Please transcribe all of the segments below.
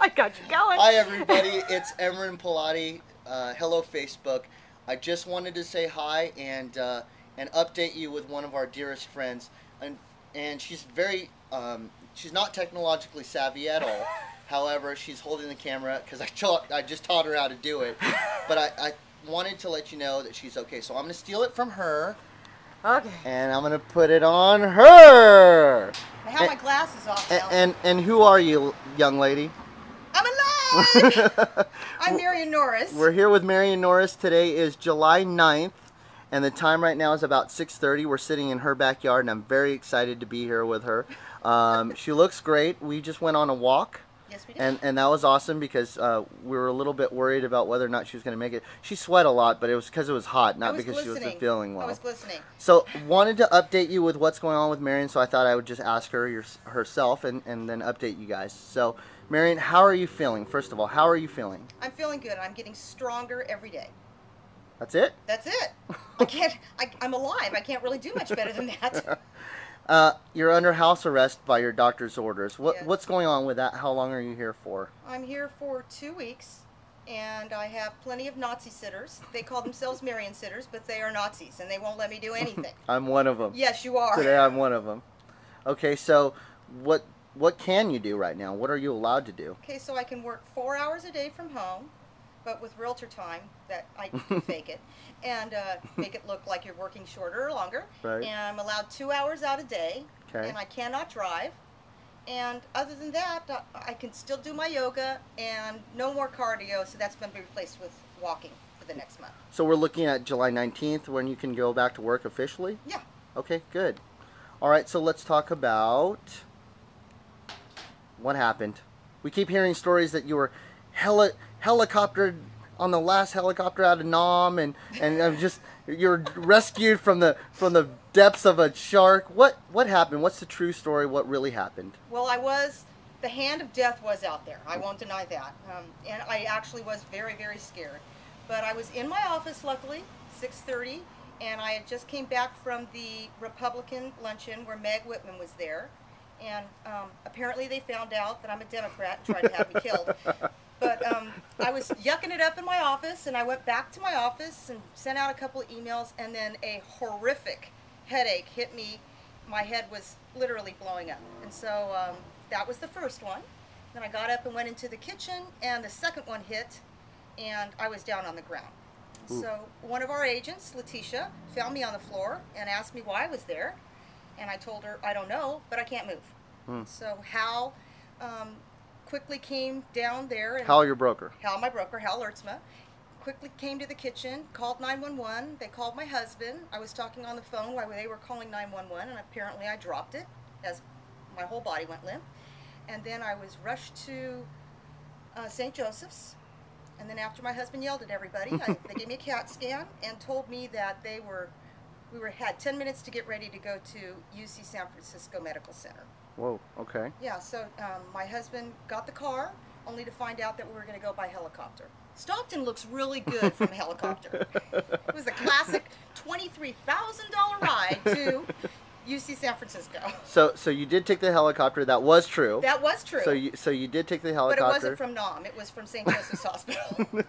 I got you going. Hi everybody, it's Imran Poladi. Hello Facebook. I just wanted to say hi and update you with one of our dearest friends, and she's she's not technologically savvy at all. However, she's holding the camera because I just taught her how to do it. But I wanted to let you know that she's okay. So I'm going to steal it from her. Okay. And I'm going to put it on her. I have my glasses off now. And who are you, young lady? I'm alive! I'm Marian Norris. We're here with Marian Norris. Today is July 9th, and the time right now is about 6:30. We're sitting in her backyard, and I'm very excited to be here with her. She looks great. We just went on a walk. Yes, we did. And that was awesome because we were a little bit worried about whether or not she was going to make it. She sweat a lot, but it was because it was hot, not because she wasn't feeling well. I was glistening. So wanted to update you with what's going on with Marian, so I thought I would just ask her herself and then update you guys. So, Marian, how are you feeling? First of all, how are you feeling? I'm feeling good. I'm getting stronger every day. That's it? That's it. I'm alive. I can't really do much better than that. You're under house arrest by your doctor's orders. Yes. What's going on with that? How long are you here for? I'm here for 2 weeks, and I have plenty of Nazi sitters. They call themselves Marian sitters, but they are Nazis, and they won't let me do anything. I'm one of them. Yes, you are. Today I'm one of them. Okay, so what can you do right now? What are you allowed to do? Okay, so I can work 4 hours a day from home, but with realtor time, that I can fake it, and make it look like you're working shorter or longer. Right. And I'm allowed 2 hours out a day, Okay. and I cannot drive. And other than that, I can still do my yoga, and no more cardio, so that's going to be replaced with walking for the next month. So we're looking at July 19th when you can go back to work officially? Yeah. Okay, good. All right, so let's talk about what happened. We keep hearing stories that you were helicoptered on the last helicopter out of Nam, and you're rescued from the depths of a shark. What happened? What's the true story? What really happened? Well, the hand of death was out there. I won't deny that. And I actually was very, very scared. But I was in my office, luckily, 6:30, and I had just came back from the Republican luncheon where Meg Whitman was there. And apparently they found out that I'm a Democrat and tried to have me killed. But I was yucking it up in my office, and I went back to my office and sent out a couple of emails, and then a horrific headache hit me. My head was literally blowing up. And so that was the first one. Then I got up and went into the kitchen, and the second one hit, and I was down on the ground. Ooh. So one of our agents, Letitia, found me on the floor and asked me why I was there. And I told her, I don't know, but I can't move. So Hal quickly came down there. And Hal, your broker. Hal, my broker, Hal Lertzma, quickly came to the kitchen, called 911. They called my husband. I was talking on the phone while they were calling 911, and apparently I dropped it as my whole body went limp. And then I was rushed to St. Joseph's. And then after my husband yelled at everybody, they gave me a CAT scan and told me that we had 10 minutes to get ready to go to UC San Francisco Medical Center. Whoa, okay. Yeah, so my husband got the car, only to find out that we were going to go by helicopter. Stockton looks really good from a helicopter. It was a classic $23,000 ride to UC San Francisco. So you did take the helicopter. That was true. That was true. So you did take the helicopter. But it wasn't from Nam. It was from St. Joseph's Hospital.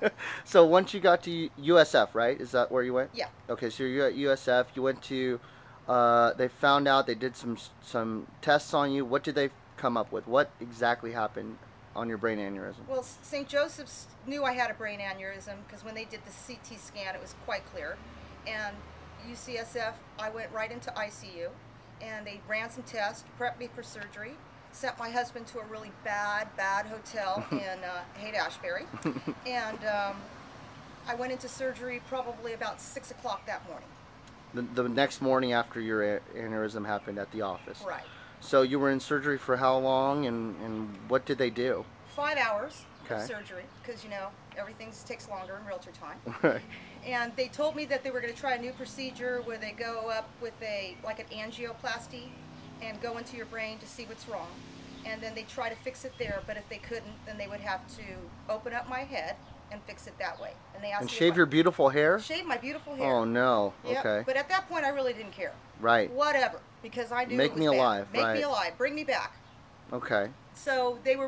So once you got to USF, right? Is that where you went? Yeah. Okay, so you're at USF. You went to. They found out. They did some tests on you. What did they come up with? What exactly happened on your brain aneurysm? Well, St. Joseph's knew I had a brain aneurysm because when they did the CT scan, it was quite clear. And UCSF, I went right into ICU, and they ran some tests, prepped me for surgery, sent my husband to a really bad hotel in Haight-Ashbury, and I went into surgery probably about 6 o'clock that morning. The next morning after your aneurysm happened at the office. Right. So you were in surgery for how long, and what did they do? 5 hours Okay. of surgery, because, you know, everything takes longer in realtor time. Right. And they told me that they were going to try a new procedure where they go up with like an angioplasty and go into your brain to see what's wrong. And then they try to fix it there, but if they couldn't, then they would have to open up my head and fix it that way. And they asked And me shave your beautiful hair? Shave my beautiful hair. Oh no. Yep. Okay. But at that point, I really didn't care. Right. Whatever, because I knew Make it was me bad. alive, Make right. me alive. Bring me back. Okay. So they were